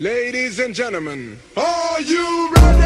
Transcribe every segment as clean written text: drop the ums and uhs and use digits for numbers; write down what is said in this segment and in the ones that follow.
Ladies and gentlemen, are you ready?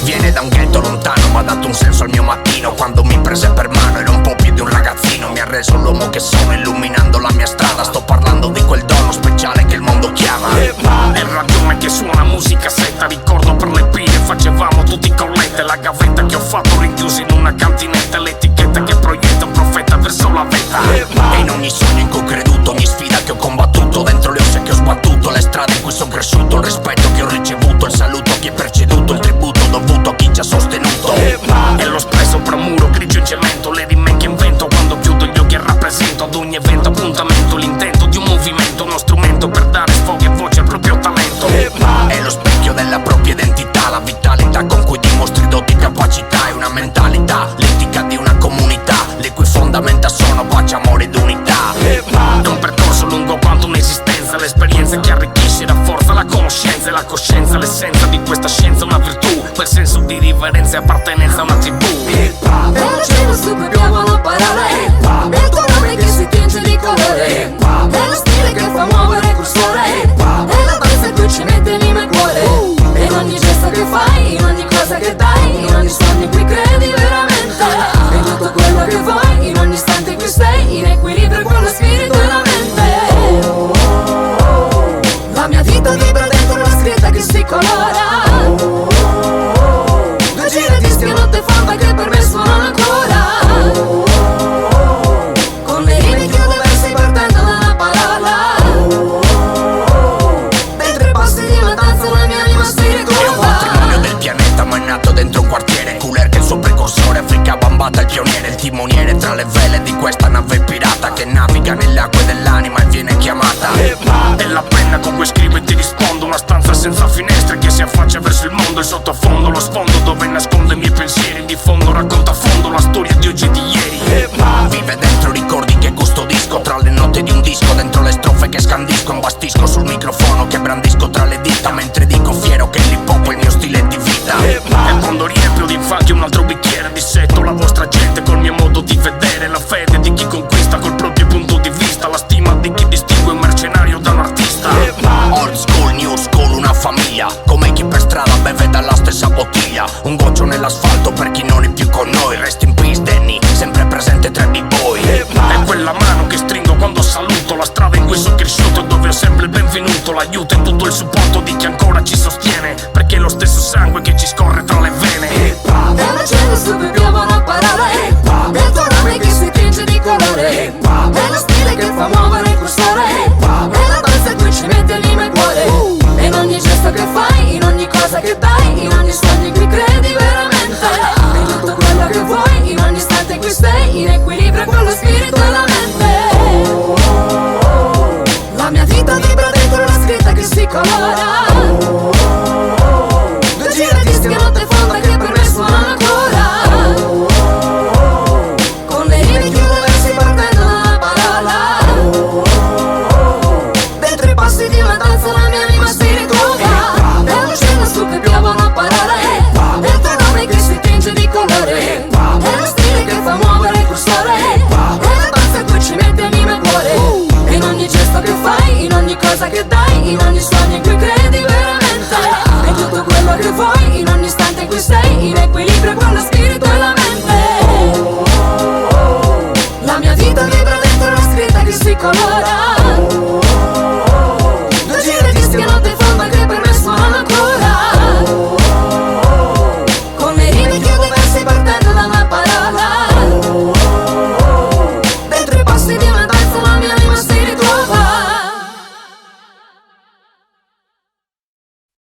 Viene da un ghetto lontano, ma ha dato un senso al mio mattino. Quando mi prese per mano era un po' più di un ragazzino. Mi ha reso l'uomo che sono, illuminando la mia strada. Sto parlando di quel dono speciale che il mondo chiama il radione che suona musica setta. Ricordo per le pile facevamo tutti collette. La gavetta che ho fatto rinchiusa in una cantinetta. L'etichetta che proietta un profeta verso la vetta. E in ogni sogno in cui ho creduto, ogni sfida che ho combattuto, dentro le ossa che ho sbattuto, le strade in cui sono cresciuto, il rispetto che ho ricevuto, il saluto a chi è preceduto, il tributo dovuto a chi ci ha sostenuto. E l'ho espresso promuro, grigio in cemento, le rime che invento quando chiudo gli occhi e rappresento ad ogni evento appuntamento, l'intento di un movimento, uno strumento per dare sfogo e voce al proprio talento. È lo specchio della propria identità, la vitalità con cui dimostri doti, capacità e una mentalità, l'etica di una comunità, le cui fondamenta sono pace, amore ed unità. È un percorso lungo quanto un'esistenza, l'esperienza che arricchisce, rafforza la conoscenza e la coscienza, l'essenza di questa scienza, una virtù, quel senso di riverenza e appartenenza a una tribù. Nel cielo subiamo la parola è il tuo nome che si tinge di colore, è lo stile che fa muovere il cursore, è la base che ci mette anima e cuore, e in ogni gesto che fai, in ogni cosa che dai, in ogni sogno in cui credi veramente, e tutto quello che vuoi, in ogni istante in cui sei in equilibrio con lo spirito e la mente. La mia vita vibra dentro la scritta che si colora, due giri di dischi notte famba che per me suonano ancora, con le rime chiudo versi partendo dalla parola, dentro i passi di una danza la mia anima si È un ritrova. patrimonio del pianeta, ma è nato dentro un quartiere. Cooler che il suo precursore, Africa Bambata il pioniere, il timoniere tra le vele di questa nave pirata che naviga nelle acque dell'anima e viene chiamata. È la penna con cui scrivo e ti rispondo, una stanza senza finestre che si affaccia verso il mondo, il sottofondo, lo sfondo dove nascondo i miei pensieri, di fondo racconta a fondo la storia di oggi e di ieri. Vive dentro ricordi che custodisco, tra le note di un disco, dentro le strofe che scandisco, imbastisco sul microfono che brandisco tra le dita, mentre dico fiero che l'hip hop è il mio stile di vita. E quando riempio di infatti un altro bicchiere, dissetto la vostra gente col mio modo di vedere, la fede di chi conquista col proprio punto di vista, la stima di chi distingue un mercenario da un artista. Old school, new school, una famiglia, come chi per strada beve dalla stessa bottiglia, un goccio nell'asfalto per chi non è più con noi, rest in peace Danny, sempre presente tra i b-boy. È quella mano che stringo quando saluto, la strada in cui sono cresciuto e dove ho sempre il benvenuto, l'aiuto e tutto il supporto di chi ancora ci sostiene, perché è lo stesso sangue che ci scorre tra le vene. Nel cielo subiamo la parola è il tuo nome che si tinge di colore, è lo stile che fa muovere il cursore, è la base che ci mette anima e cuore, e in ogni gesto che fai, in ogni cosa che dai, in ogni sogno in cui credi veramente, e tutto quello che vuoi, in ogni istante in cui sei in equilibrio con lo spirito e la mente. La mia vita vibra dentro la scritta che si colora, due giri di dischi notte fonda che per me suonano ancora, con le rime chiudo versi partendo dalla parola, dentro i passi di una danza la mia anima si ritrova. Nello cielo subiamo la parola è il tuo nome che si tinge di colore, è lo stile che fa muovere il cursore, è la base che ci mette anima e cuore, e in ogni gesto che fai, in ogni cosa che dai, in ogni sogno in cui credi